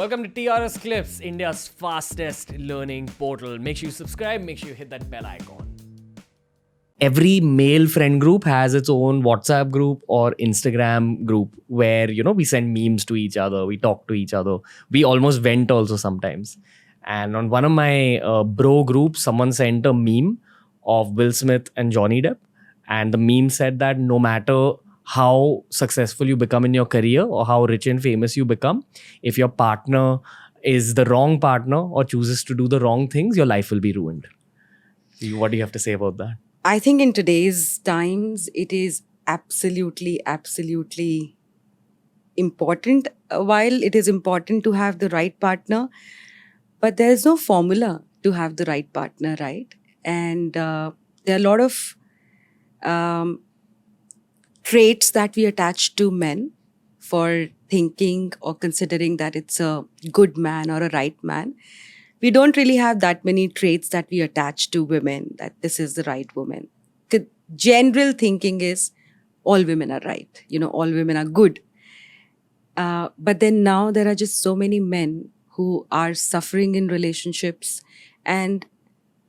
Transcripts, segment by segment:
Welcome to TRS Clips, India's fastest learning portal. Make sure you subscribe, make sure you hit that bell icon. Every male friend group has its own WhatsApp group or Instagram group where, we send memes to each other, we talk to each other. We almost vent also sometimes. And on one of my bro groups, someone sent a meme of Will Smith and Johnny Depp. And the meme said that no matter how successful you become in your career or how rich and famous you become, if your partner is the wrong partner or chooses to do the wrong things, your life will be ruined. What do you have to say about that? I think in today's times, it is absolutely important. While it is important to have the right partner, but there's no formula to have the right partner, right? And there are a lot of traits that we attach to men for thinking or considering that it's a good man or a right man. We don't really have that many traits that we attach to women, that this is the right woman. The general thinking is all women are right, all women are good. But then now there are just so many men who are suffering in relationships and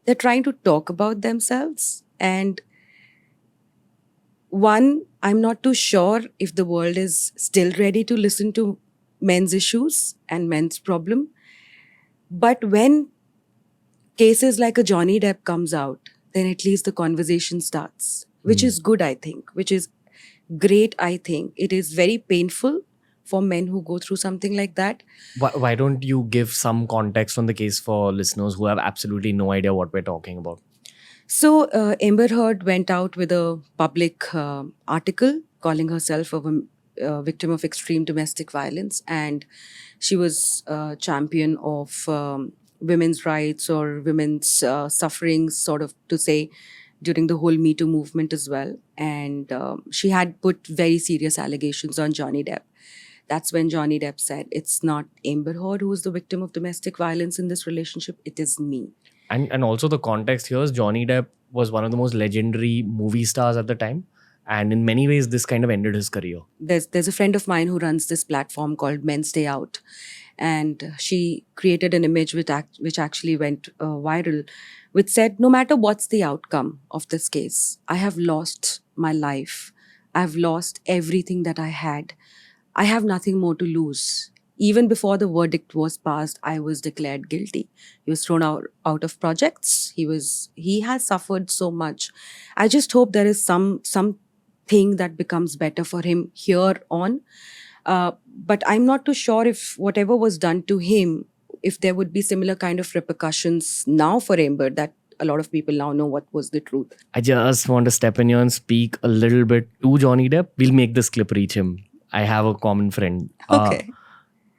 they're trying to talk about themselves. And one, I'm not too sure if the world is still ready to listen to men's issues and men's problem. But when cases like a Johnny Depp comes out, then at least the conversation starts, which is good, I think, which is great, I think. It is very painful for men who go through something like that. Why don't you give some context on the case for listeners who have absolutely no idea what we're talking about? So Amber Heard went out with a public article calling herself a victim of extreme domestic violence, and she was a champion of women's rights or women's sufferings, sort of to say, during the whole Me Too movement as well. And she had put very serious allegations on Johnny Depp. That's when Johnny Depp said, it's not Amber Heard who is the victim of domestic violence in this relationship, it is me. And also the context here is Johnny Depp was one of the most legendary movie stars at the time. And in many ways, this kind of ended his career. There's a friend of mine who runs this platform called Men's Day Out. And she created an image which actually went viral, which said, no matter what's the outcome of this case, I have lost my life. I've lost everything that I had. I have nothing more to lose. Even before the verdict was passed, I was declared guilty. He was thrown out of projects. He has suffered so much. I just hope there is something that becomes better for him here on. But I'm not too sure if whatever was done to him, if there would be similar kind of repercussions now for Amber, that a lot of people now know what was the truth. I just want to step in here and speak a little bit to Johnny Depp. We'll make this clip reach him. I have a common friend. Okay.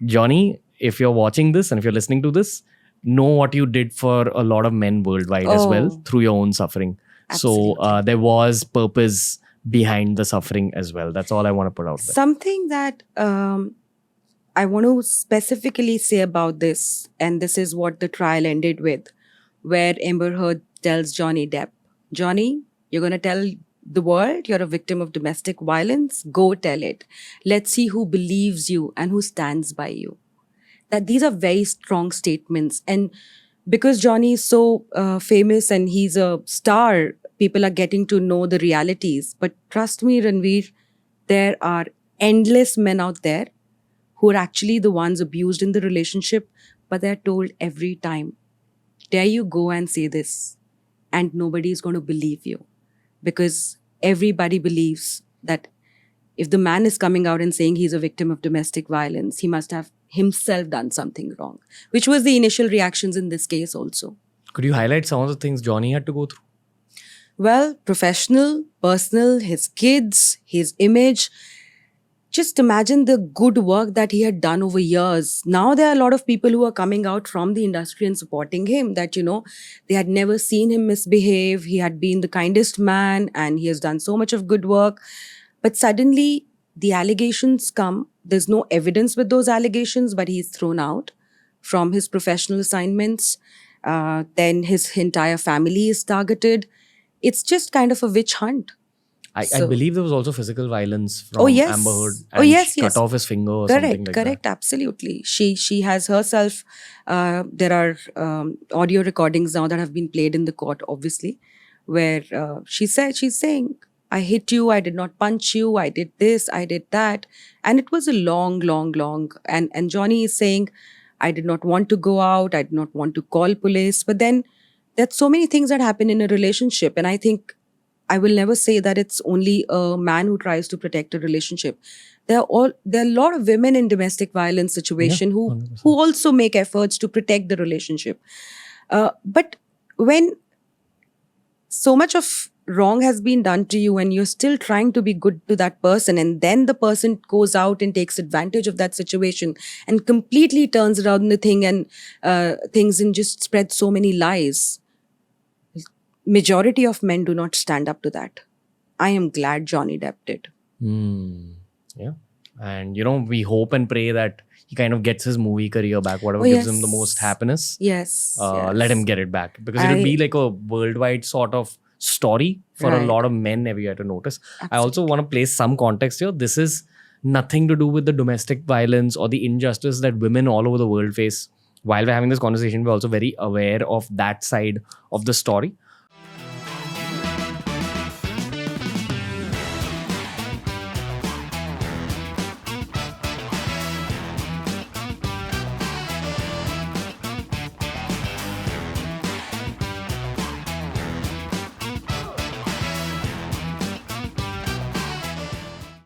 Johnny, if you're watching this and if you're listening to this, know what you did for a lot of men worldwide as well through your own suffering. Absolutely. So there was purpose behind the suffering as well. That's all I want to put out there. Something that I want to specifically say about this, and this is what the trial ended with, where Amber Heard tells Johnny Depp, Johnny, you're going to tell the world you're a victim of domestic violence, go tell it. Let's see who believes you and who stands by you. That these are very strong statements. And because Johnny is so famous and he's a star, people are getting to know the realities. But trust me, Ranveer, there are endless men out there who are actually the ones abused in the relationship, but they're told every time, dare you go and say this, and nobody is going to believe you. Because everybody believes that if the man is coming out and saying he's a victim of domestic violence, he must have himself done something wrong, which was the initial reactions in this case also. Could you highlight some of the things Johnny had to go through? Well, professional, personal, his kids, his image. Just imagine the good work that he had done over years. Now there are a lot of people who are coming out from the industry and supporting him that, they had never seen him misbehave. He had been the kindest man and he has done so much of good work. But suddenly the allegations come. There's no evidence with those allegations, but he's thrown out from his professional assignments. Then his entire family is targeted. It's just kind of a witch hunt. I So- believe there was also physical violence from Oh, yes. Amber Heard. Oh, And yes, she yes. cut off his finger or something like Correct, absolutely. She has herself. There are audio recordings now that have been played in the court, obviously, where she's saying, "I hit you. I did not punch you. I did this. I did that," and it was a long. And Johnny is saying, "I did not want to go out. I did not want to call police." But then there's so many things that happen in a relationship, and I think I will never say that it's only a man who tries to protect a relationship. There are a lot of women in domestic violence situation Yeah, who 100%. also make efforts to protect the relationship. But when so much of wrong has been done to you and you're still trying to be good to that person, and then the person goes out and takes advantage of that situation and completely turns around the thing and things and just spread so many lies. Majority of men do not stand up to that. I am glad Johnny Depp did. Yeah. And, we hope and pray that he kind of gets his movie career back. Whatever Oh, gives him the yes. most happiness, Yes. let him get it back. Because it'll be like a worldwide sort of story for a Right. lot of men everywhere to notice. I also want to place some context here. This is nothing to do with the domestic violence or the injustice that women all over the world face. While we're having this conversation, we're also very aware of that side of the story.